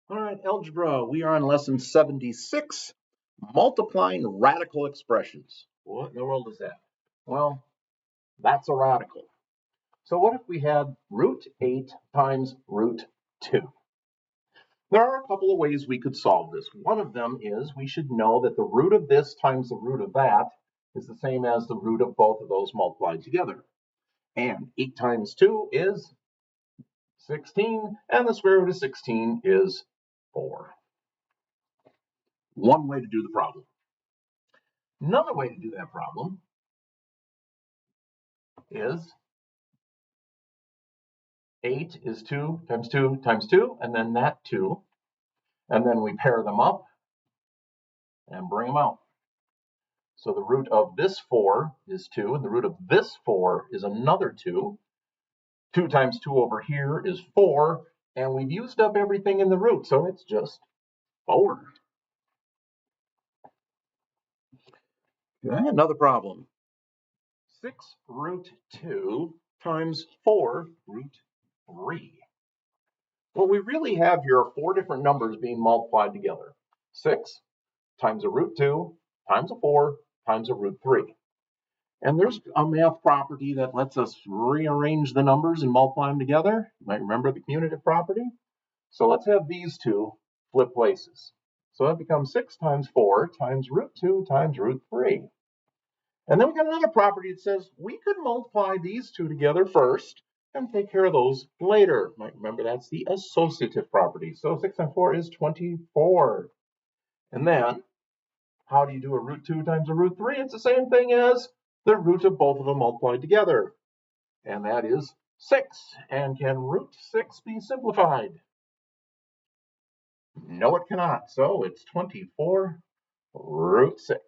All right, algebra, we are on lesson 76, multiplying radical expressions. What in the world is that? Well, that's a radical. So what if we had root 8 times root 2? There are a couple of ways we could solve this. One of them is we should know that the root of this times the root of that is the same as the root of both of those multiplied together. And 8 times 2 is 16, and the square root of 16 is 4. One way to do the problem. Another way to do that problem is 8 is 2 times 2 times 2, and then that 2. And then we pair them up and bring them out. So the root of this 4 is 2, and the root of this 4 is another 2. 2 times 2 over here is 4, and we've used up everything in the root, so it's just 4. Okay, another problem. 6 root 2 times 4 root 3. What we really have here are 4 different numbers being multiplied together. 6 times a root 2 times a 4 times a root 3. And there's a math property that lets us rearrange the numbers and multiply them together. You might remember the commutative property. So let's have these two flip places. So that becomes 6 times 4 times root 2 times root 3. And then we got another property that says we could multiply these two together first and take care of those later. You might remember that's the associative property. So 6 times 4 is 24. And then, how do you do a root 2 times a root 3? It's the same thing as the root of both of them multiplied together. And that is 6. And can root 6 be simplified? No, it cannot. So it's 24 root 6.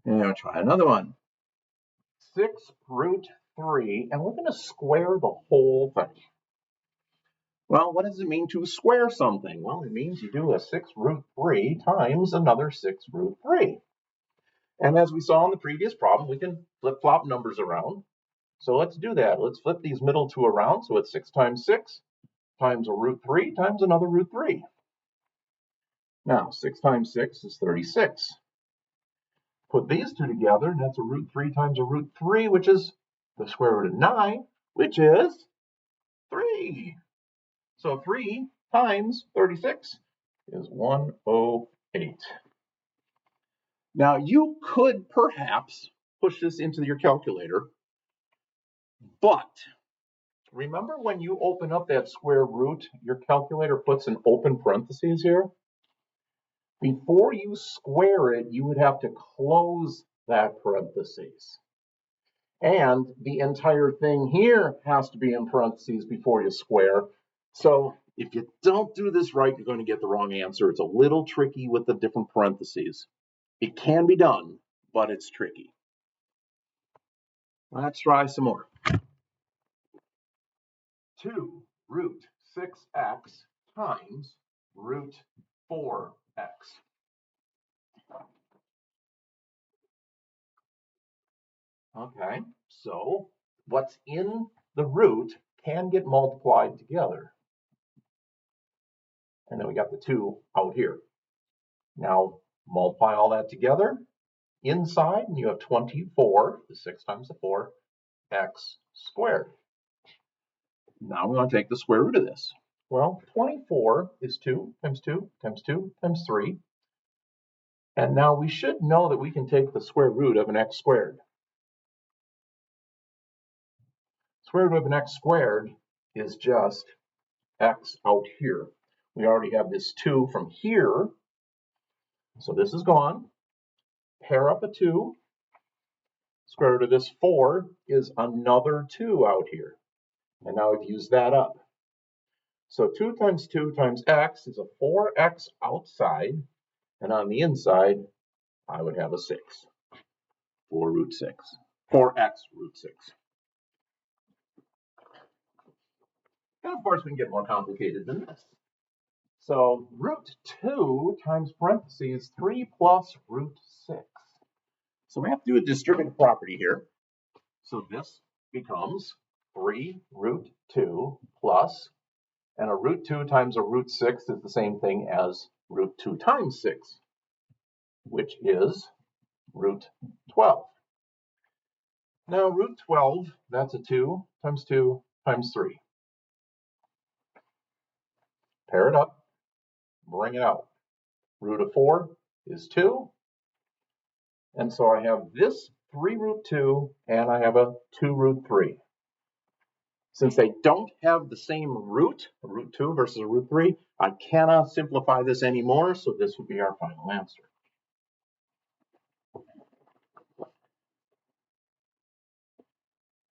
And I'll try another one. 6 root 3, and we're going to square the whole thing. Well, what does it mean to square something? Well, it means you do a 6 root 3 times another 6 root 3. And as we saw in the previous problem, we can flip-flop numbers around. So let's do that. Let's flip these middle two around. So it's 6 times 6 times a root 3 times another root 3. Now, 6 times 6 is 36. Put these two together, and that's a root 3 times a root 3, which is the square root of 9, which is 3. So 3 times 36 is 108. Now, you could perhaps push this into your calculator, but remember when you open up that square root, your calculator puts an open parentheses here? Before you square it, you would have to close that parentheses. And the entire thing here has to be in parentheses before you square. So if you don't do this right, you're going to get the wrong answer. It's a little tricky with the different parentheses. It can be done, but it's tricky. Let's try some more. 2 root 6x times root 4x. Okay, so what's in the root can get multiplied together. And then we got the 2 out here. Now multiply all that together. Inside, you have 24, the 6 times the 4, x squared. Now we want to take the square root of this. Well, 24 is 2 times 2 times 2 times 3. And now we should know that we can take the square root of an x squared. Square root of an x squared is just x out here. We already have this 2 from here. So this is gone. Pair up a 2. Square root of this 4 is another 2 out here. And now we've used that up. So 2 times 2 times x is a 4x outside. And on the inside, I would have a 6. 4 root 6. 4x root 6. And of course, we can get more complicated than this. So root 2 times parentheses 3 plus root 6. So we have to do a distributive property here. So this becomes 3 root 2 plus, and a root 2 times a root 6 is the same thing as root 2 times 6, which is root 12. Now root 12, that's a 2 times 2 times 3. Pair it up, bring it out. Root of 4 is 2, and so I have this 3 root 2, and I have a 2 root 3. Since they don't have the same root, a root 2 versus a root 3, I cannot simplify this anymore, so this would be our final answer.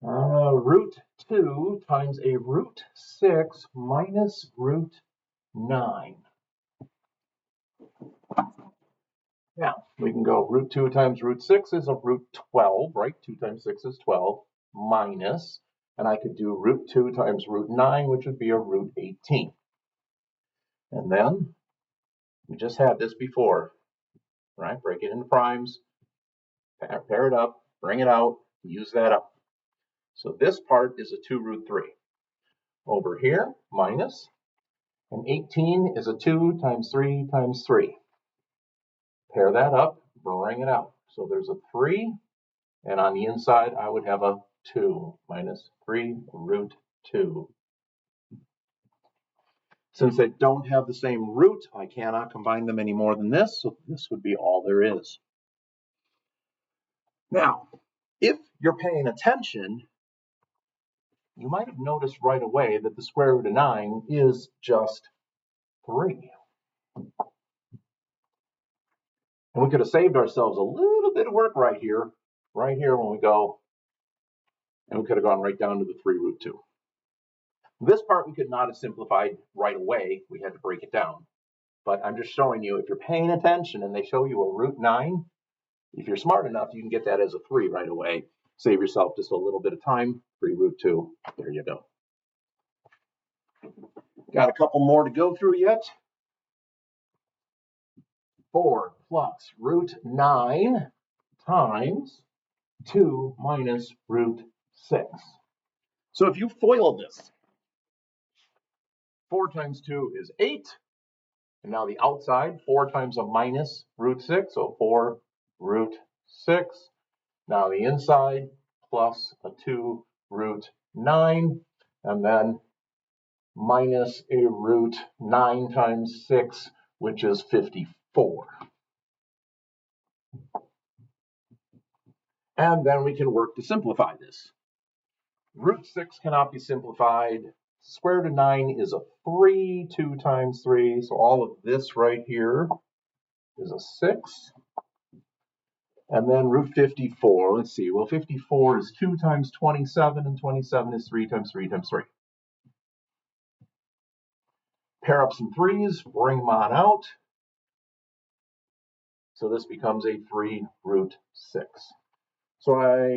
Root 2 times a root 6 minus root 9. Now, we can go root 2 times root 6 is a root 12, right? 2 times 6 is 12, minus, and I could do root 2 times root 9, which would be a root 18. And then, we just had this before, right? Break it into primes, pair it up, bring it out, use that up. So this part is a 2 root 3. Over here, minus, and 18 is a 2 times 3 times 3. Pair that up, bring it out. So there's a 3, and on the inside, I would have a 2 minus 3 root 2. Since they don't have the same root, I cannot combine them any more than this, so this would be all there is. Now, if you're paying attention, you might have noticed right away that the square root of 9 is just 3. And we could have saved ourselves a little bit of work right here when we go, and we could have gone right down to the 3 root 2. This part we could not have simplified right away. We had to break it down. But I'm just showing you, if you're paying attention and they show you a root 9, if you're smart enough, you can get that as a 3 right away. Save yourself just a little bit of time. 3 root 2. There you go. Got a couple more to go through yet. 4 plus root 9 times 2 minus root 6. So if you FOIL this, 4 times 2 is 8. And now the outside, 4 times a minus root 6, so 4 root 6. Now the inside, plus a 2 root 9, and then minus a root 9 times 6, which is 54. And then we can work to simplify this. Root 6 cannot be simplified. Square root of 9 is a 3, 2 times 3, so all of this right here is a 6. And then root 54, let's see, well 54 is 2 times 27, and 27 is 3 times 3 times 3. Pair up some 3's, bring them on out. So this becomes a 3 root 6. So I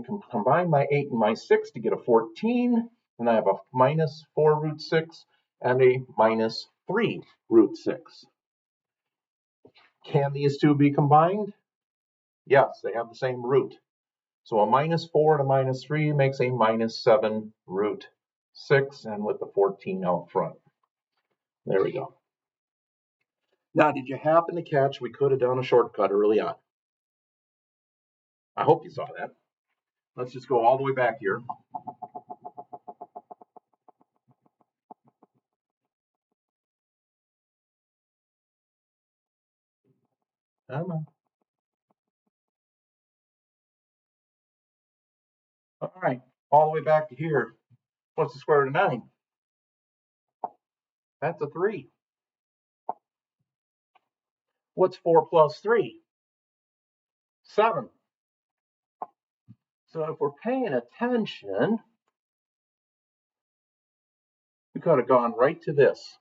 can combine my 8 and my 6 to get a 14, and I have a minus 4 root 6 and a minus 3 root 6. Can these two be combined? Yes, they have the same root. So a minus 4 and a minus 3 makes a minus 7 root 6, and with the 14 out front. There we go. Now, did you happen to catch we could have done a shortcut early on? I hope you saw that. Let's just go all the way back here. Come on. All right, all the way back to here. What's the square root of 9? That's a 3. What's 4 plus 3? 7. So if we're paying attention, we could have gone right to this.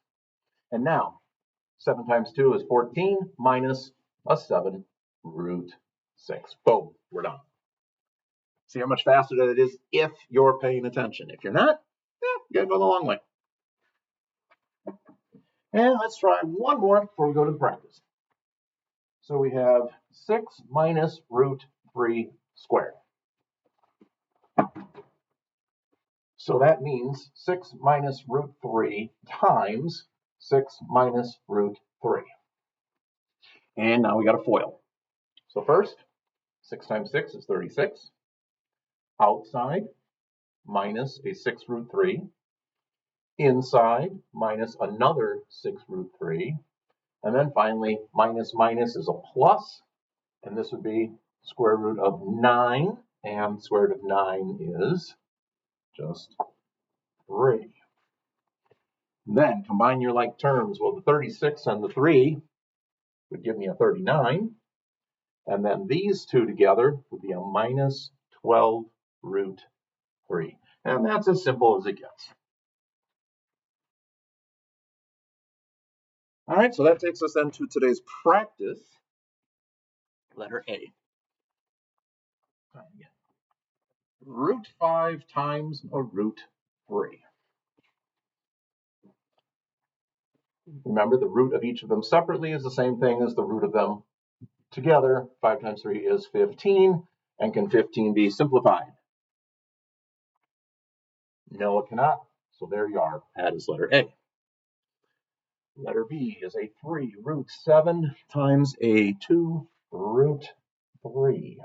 And now, 7 times 2 is 14 minus a 7 root 6. Boom, we're done. See how much faster that it is if you're paying attention. If you're not, you gotta go the long way. And let's try one more before we go to the practice. So we have 6 minus root 3 squared. So that means 6 minus root 3 times 6 minus root 3. And now we got a FOIL. So first, 6 times 6 is 36. Outside, minus a 6 root 3. Inside, minus another 6 root 3. And then finally, minus minus is a plus. And this would be square root of 9. And square root of 9 is just 3. Then combine your like terms. Well, the 36 and the 3 would give me a 39. And then these two together would be a minus 12 root 3. And that's as simple as it gets. All right, so that takes us then to today's practice, letter A. Root 5 times a root 3. Remember, the root of each of them separately is the same thing as the root of them together. 5 times 3 is 15. And can 15 be simplified? No, it cannot. So there you are. That is letter A. Letter B is a 3 root 7 times a 2 root 3.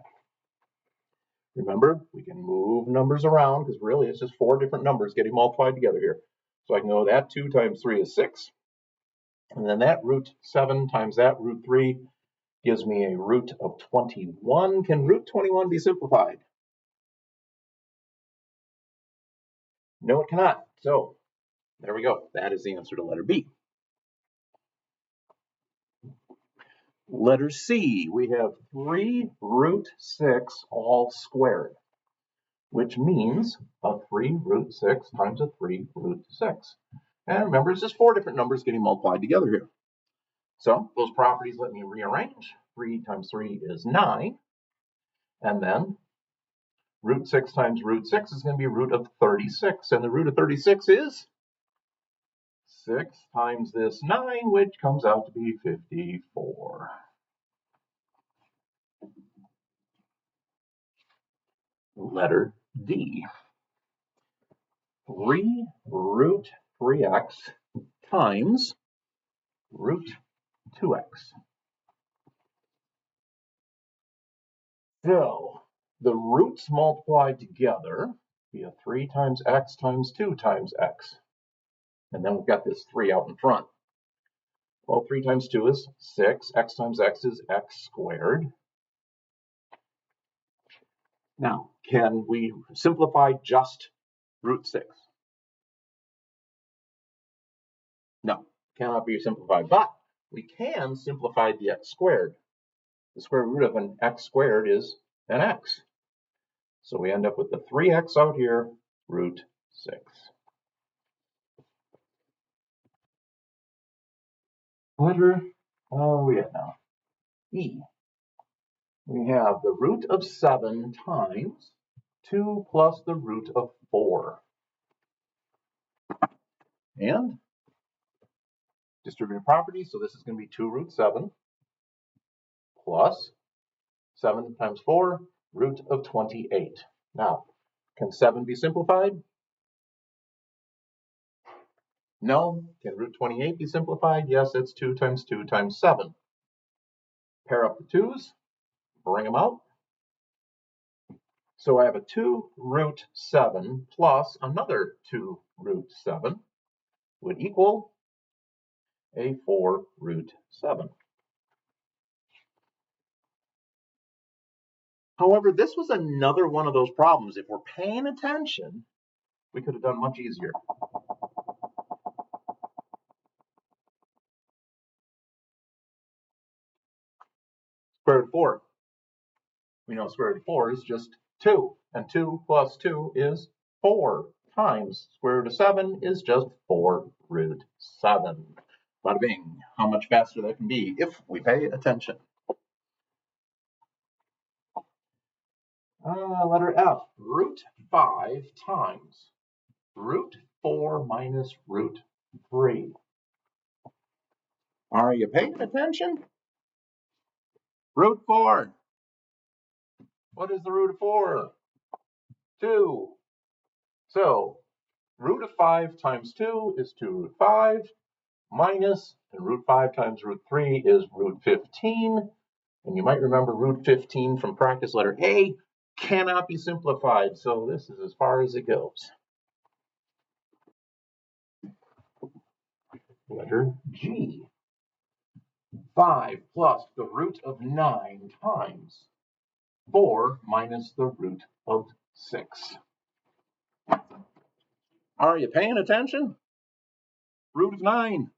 Remember, we can move numbers around because really it's just 4 different numbers getting multiplied together here. So I can know that 2 times 3 is 6. And then that root 7 times that root 3 gives me a root of 21. Can root 21 be simplified? No, it cannot. So there we go. That is the answer to letter B. Letter C, we have 3 root 6 all squared, which means a 3 root 6 times a 3 root 6. And remember, it's just 4 different numbers getting multiplied together here. So those properties let me rearrange. 3 times 3 is 9. And then root 6 times root 6 is going to be root of 36. And the root of 36 is 6 times this 9, which comes out to be 54. Letter D. 3 root 3x times root 2x. So the roots multiplied together be a 3 times x times 2 times x. And then we've got this 3 out in front. Well, 3 times 2 is 6. X times x is x squared. Now, can we simplify just root 6? No, cannot be simplified, but we can simplify the x squared. The square root of an x squared is an x. So we end up with the 3x out here, root 6. Letter, oh, we have now E. We have the root of 7 times 2 plus the root of 4. And distributive property, so this is going to be 2 root 7 plus 7 times 4, root of 28. Now, can 7 be simplified? No. Can root 28 be simplified? Yes, it's 2 times 2 times 7. Pair up the 2's, bring them out. So I have a 2 root 7 plus another 2 root 7 would equal a 4 root 7. However, this was another one of those problems. If we're paying attention, we could have done much easier. Square root of 4. We know square root of 4 is just 2. And 2 plus 2 is 4 times square root of 7 is just 4 root 7. Bada bing. How much faster that can be if we pay attention. Letter F. Root 5 times root 4 minus root 3. Are you paying attention? Root 4. What is the root of 4? 2. So Root of 5 times 2 is 2 root 5 minus, and root 5 times root 3 is root 15. And you might remember root 15 from practice letter A cannot be simplified, so this is as far as it goes. Letter G. 5 plus the root of 9 times 4 minus the root of 6. Are you paying attention? Root of 9.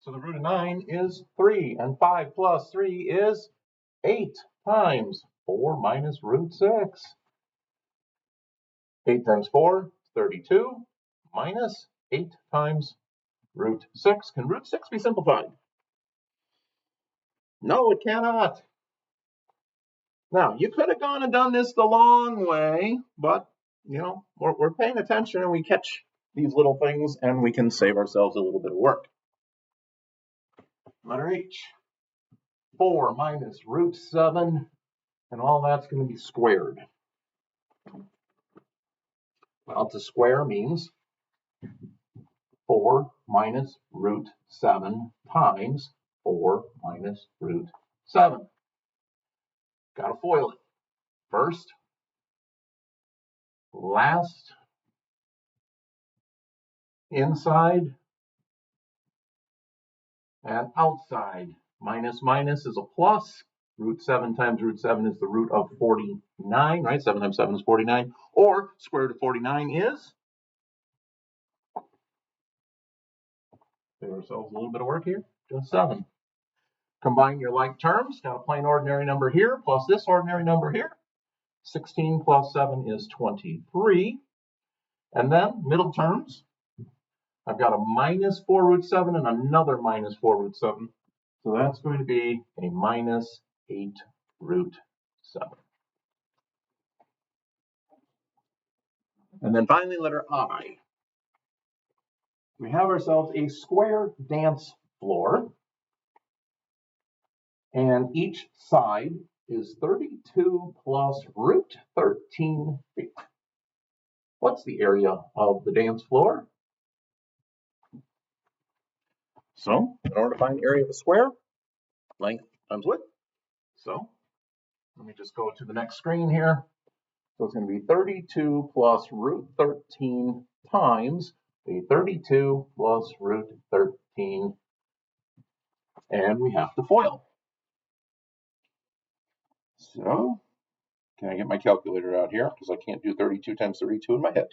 So the root of 9 is 3, and 5 plus 3 is 8 times 4 minus root 6. 8 times 4, 32, minus 8 times root 6. Can root 6 be simplified? No, it cannot. Now, you could have gone and done this the long way, but, you know, we're paying attention and we catch these little things and we can save ourselves a little bit of work. Letter H. 4 minus root 7, and all that's going to be squared. Well, to square means 4 minus root 7 times 4 minus root 7. Got to FOIL it. First, last, inside, and outside. Minus minus is a plus. Root 7 times root 7 is the root of 49, right? 7 times 7 is 49. Or square root of 49 is, save ourselves a little bit of work here, just 7. Combine your like terms. Got a plain ordinary number here plus this ordinary number here. 16 plus 7 is 23. And then middle terms. I've got a minus 4 root 7 and another minus 4 root 7. So that's going to be a minus 8 root 7. And then finally, letter I. We have ourselves a square dance floor. And each side is 32 plus root 13 feet. What's the area of the dance floor? So, in order to find the area of a square, length times width. So, let me just go to the next screen here. So it's going to be 32 plus root 13 times the 32 plus root 13. And we have to FOIL. So, can I get my calculator out here? Because I can't do 32 times 32 in my head.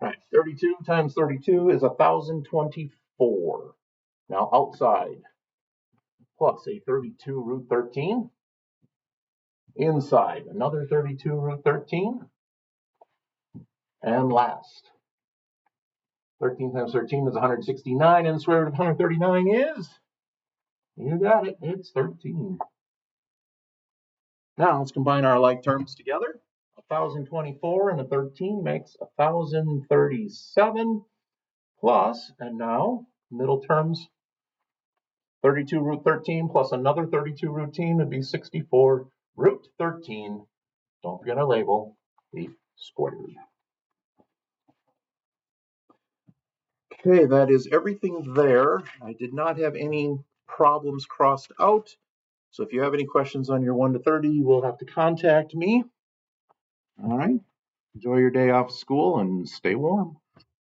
All right, 32 times 32 is 1,024. Now outside, plus a 32 root 13. Inside, another 32 root 13. And last, 13 times 13 is 169, and the square root of 139 is, you got it, it's 13. Now let's combine our like terms together. 1,024 and a 13 makes 1,037 plus, and now middle terms, 32 root 13 plus another 32 root 13 would be 64 root 13. Don't forget our label, the squared. Okay, that is everything there. I did not have any problems crossed out. So if you have any questions on your 1 to 30, you will have to contact me. All right. Enjoy your day off school and stay warm.